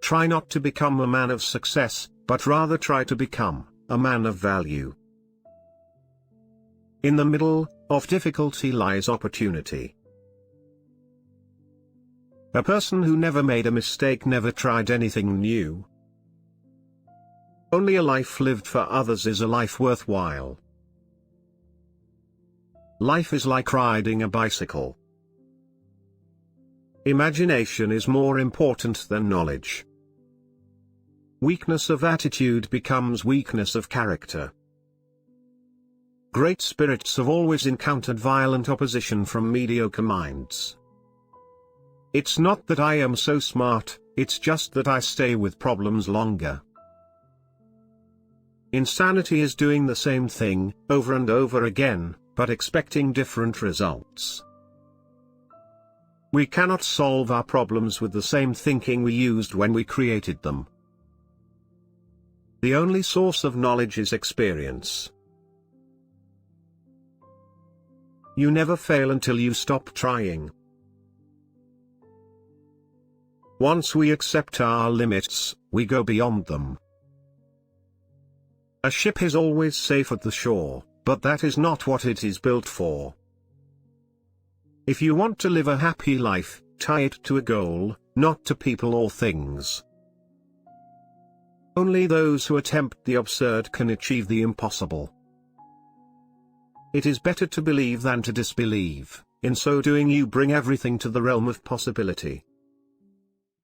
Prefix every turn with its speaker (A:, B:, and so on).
A: Try not to become a man of success, but rather try to become a man of value. In the middle of difficulty lies opportunity. A person who never made a mistake never tried anything new. Only a life lived for others is a life worthwhile. Life is like riding a bicycle. Imagination is more important than knowledge. Weakness of attitude becomes weakness of character. Great spirits have always encountered violent opposition from mediocre minds. It's not that I am so smart, it's just that I stay with problems longer. Insanity is doing the same thing, over and over again, but expecting different results. We cannot solve our problems with the same thinking we used when we created them. The only source of knowledge is experience. You never fail until you stop trying. Once we accept our limits, we go beyond them. A ship is always safe at the shore, but that is not what it is built for. If you want to live a happy life, tie it to a goal, not to people or things. Only those who attempt the absurd can achieve the impossible. It is better to believe than to disbelieve. In so doing you bring everything to the realm of possibility.